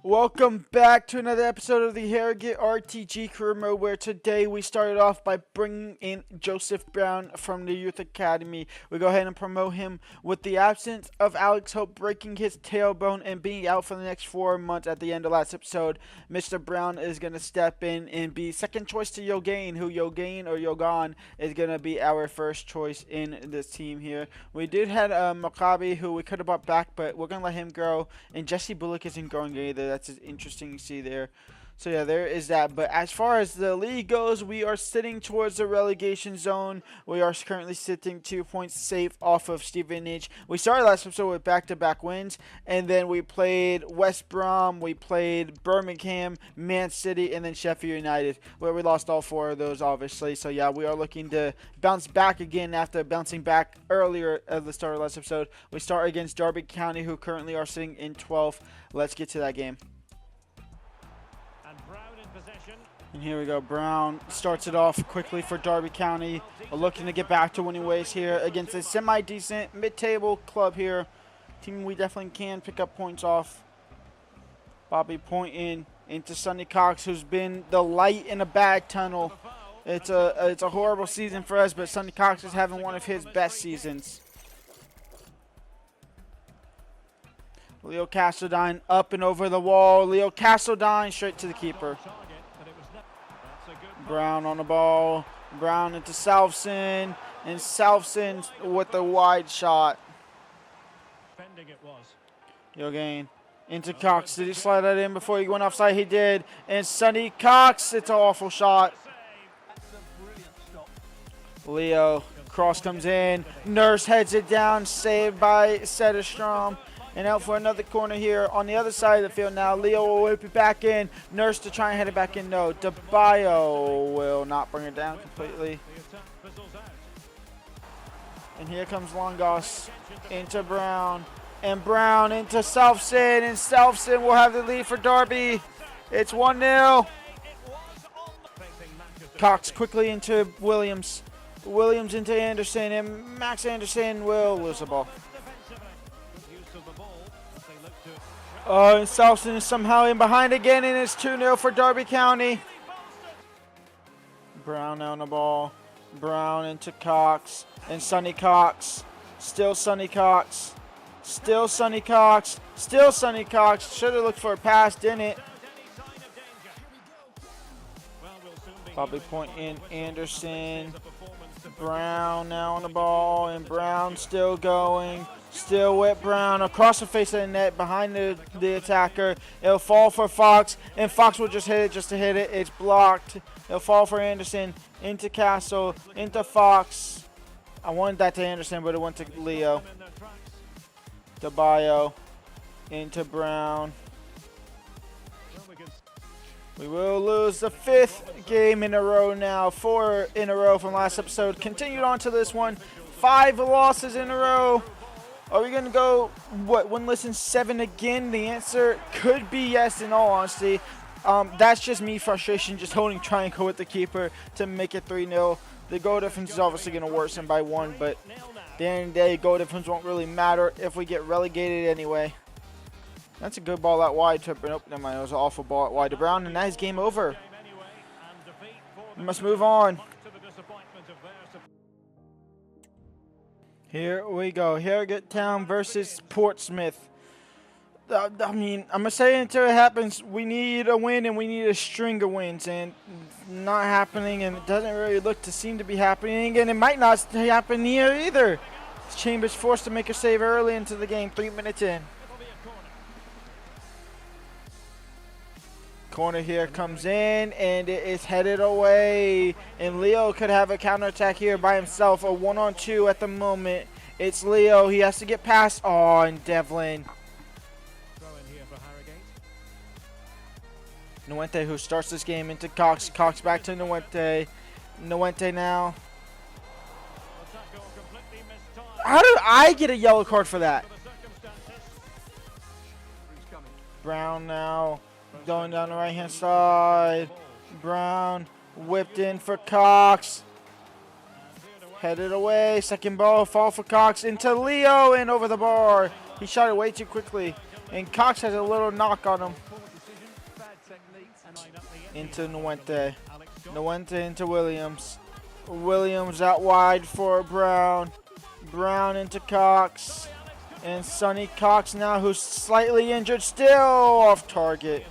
Welcome back to another episode of the Harrogate RTG Career Mode, where today we started off by bringing in Joseph Brown from the Youth Academy. We go ahead and promote him with the absence of Alex Hope breaking his tailbone and being out for the next 4 months at the end of last episode. Mr. Brown is going to step in and be second choice to Yogain, who Yogan is going to be our first choice in this team here. We did have Maccabi, who we could have brought back, but we're going to let him grow, and Jesse Bullock isn't growing either. That's interesting to see there. So yeah, there is that. But as far as the league goes, we are sitting towards the relegation zone. We are currently sitting 2 points safe off of Stevenage. We started last episode with back-to-back wins, and then we played West Brom, we played Birmingham, Man City, and then Sheffield United, where we lost all 4 of those, obviously. So yeah, we are looking to bounce back again after bouncing back earlier at the start of last episode. We start against Derby County, who currently are sitting in 12th. Let's get to that game. And here we go. Brown starts it off quickly for Derby County. We're looking to get back to winning ways here against a semi-decent mid-table club here. Team we definitely can pick up points off. Bobby pointing into Sonny Cox, who's been the light in a bad tunnel. It's a horrible season for us, but Sonny Cox is having one of his best seasons. Leo Castledine up and over the wall. Leo Castledine straight to the keeper. Brown on the ball. Brown into Salvson. And Salvson with the wide shot. Yogain into Cox. Did he slide that in before he went offside? He did. And Sonny Cox. It's an awful shot. Leo. Cross comes in. Nurse heads it down. Saved by Sederstrom. And out for another corner here on the other side of the field now. Leo will whip it back in. Nurse to try and head it back in. No. DeBio will not bring it down completely. And here comes Longos into Brown. And Brown into Selfson. And Selfson will have the lead for Derby. It's 1-0. Cox quickly into Williams. Williams into Anderson. And Max Anderson will lose the ball. And Selfson is somehow in behind again, and it's 2-0 for Derby County. Brown on the ball. Brown into Cox. And Sonny Cox. Still Sonny Cox. Still Sonny Cox. Still Sonny Cox. Should have looked for a pass, didn't it? Probably point in Anderson. Brown now on the ball, and Brown still going. Still with Brown across the face of the net behind the attacker. It'll fall for Fox, and Fox will just hit it just to hit it. It's blocked. It'll fall for Anderson. Into Castle. Into Fox. I wanted that to Anderson, but it went to Leo. DeBio. Into Brown. We will lose the 5th game in a row now. 4 in a row from last episode. Continued on to this one. 5 losses in a row. Are we going to go, winless in 7 again? The answer could be yes, in all honesty. That's just me frustration, just holding triangle with the keeper to make it 3-0. The goal difference is obviously going to worsen by 1, but at the end of the day, goal difference won't really matter if we get relegated anyway. That's a good ball out wide. Nope, never mind. It was an awful ball out wide to Brown, and that is game over. We must move on. Here we go. Harrogate Town versus Portsmouth. I mean, I'm going to say until it happens, we need a win and we need a string of wins. And not happening, and it doesn't really look to seem to be happening. And it might not happen here either. Chambers forced to make a save early into the game, 3 minutes in. Corner here comes in, and it is headed away. And Leo could have a counterattack here by himself. A 1-on-2 at the moment. It's Leo. He has to get past. Oh, and Devlin. Nuente, who starts this game, into Cox. Cox back to Nuente. Nuente now. How did I get a yellow card for that? Brown now. Going down the right-hand side. Brown whipped in for Cox. Headed away. Second ball. Fall for Cox into Leo and over the bar. He shot it way too quickly. And Cox has a little knock on him. into Nuente. Nuente into Williams. Williams out wide for Brown. Brown into Cox. And Sonny Cox now, who's slightly injured, still off target.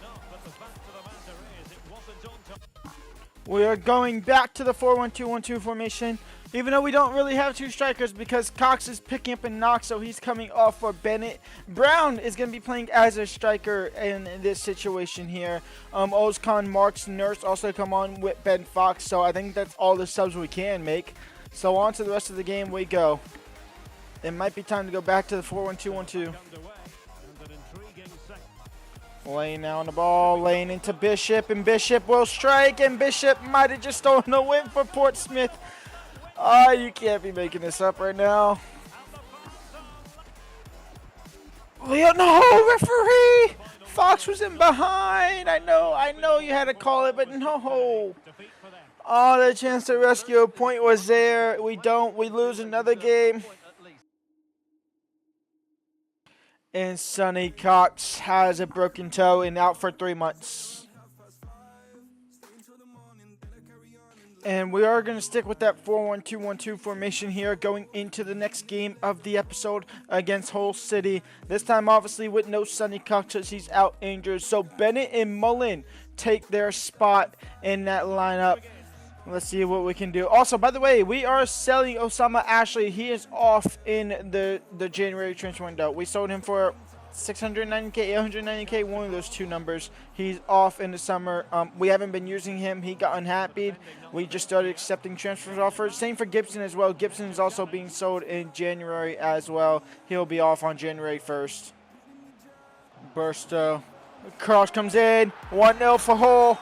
We are going back to the 4-1-2-1-2 formation, even though we don't really have two strikers because Cox is picking up a knock, so he's coming off for Bennett. Brown is going to be playing as a striker in this situation here. Ozcan, Marks, Nurse also come on with Ben Fox, so I think that's all the subs we can make. So on to the rest of the game we go. It might be time to go back to the 4-1-2-1-2. Lane now on the ball, Lane into Bishop, and Bishop will strike, and Bishop might have just stolen a win for Portsmouth. Oh, you can't be making this up right now. Leo, no, referee! Fox was in behind. I know you had to call it, but no. Oh, the chance to rescue a point was there. We lose another game. And Sonny Cox has a broken toe and out for 3 months. And we are going to stick with that 4-1-2-1-2 formation here going into the next game of the episode against Hull City. This time obviously with no Sonny Cox as he's out injured. So Bennett and Mullen take their spot in that lineup. Let's see what we can do. Also, by the way, we are selling Osama Ashley. He is off in the January transfer window. We sold him for 690K, 890K, one of those two numbers. He's off in the summer. We haven't been using him. He got unhappy. We just started accepting transfer offers. Same for Gibson as well. Gibson is also being sold in January as well. He'll be off on January 1st. Burstow. Cross comes in. 1-0 for Hull.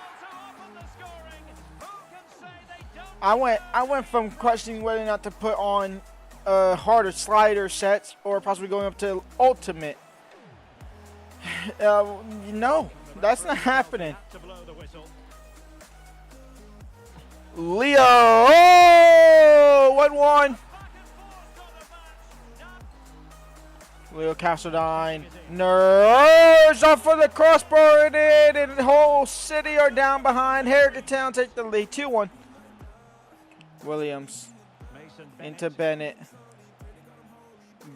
I went from questioning whether or not to put on harder slider sets or possibly going up to ultimate. No, that's not happening. Leo, oh, 1-1. Leo Castledine, Nurse off for the crossbar and in, and the whole city are down behind. Harrogate Town take the lead, 2-1. Williams into Bennett.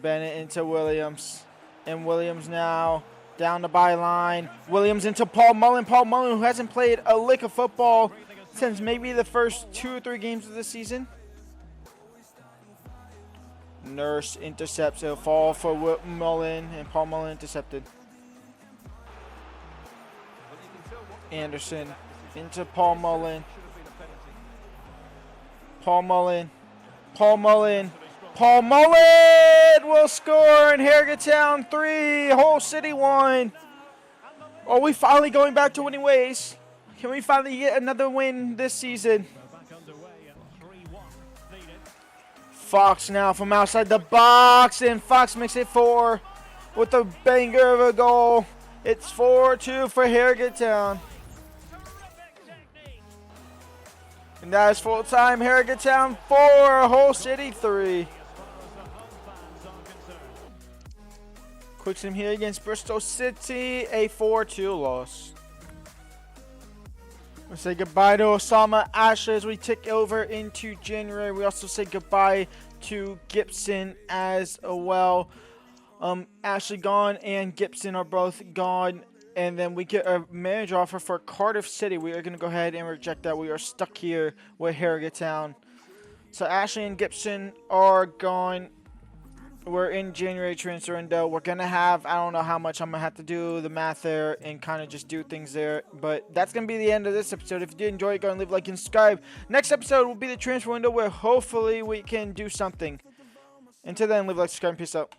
Bennett into Williams. And Williams now down the byline. Williams into Paul Mullen. Paul Mullen, who hasn't played a lick of football since maybe the first 2 or 3 games of the season. Nurse intercepts. It'll fall for Mullen, and Paul Mullen intercepted. Anderson into Paul Mullen. Paul Mullen. Paul Mullen. Paul Mullen will score in Harrogate Town 3. Hull City 1. Are we finally going back to winning ways? Can we finally get another win this season? Fox now from outside the box. And Fox makes it 4 with a banger of a goal. It's 4-2 for Harrogate Town. And that is full time. Harrogate Town 4, Hull City 3. Quick sim here against Bristol City, a 4-2 loss. We say goodbye to Osama Ashley as we tick over into January. We also say goodbye to Gibson as well. Ashley gone and Gibson are both gone. And then we get a manager offer for Cardiff City. We are going to go ahead and reject that. We are stuck here with Harrogate Town. So Ashley and Gibson are gone. We're in January transfer window. We're going to have, I don't know how much I'm going to have to do the math there and kind of just do things there. But that's going to be the end of this episode. If you did enjoy it, go and leave a like and subscribe. Next episode will be the transfer window where hopefully we can do something. Until then, leave a like, subscribe, and peace out.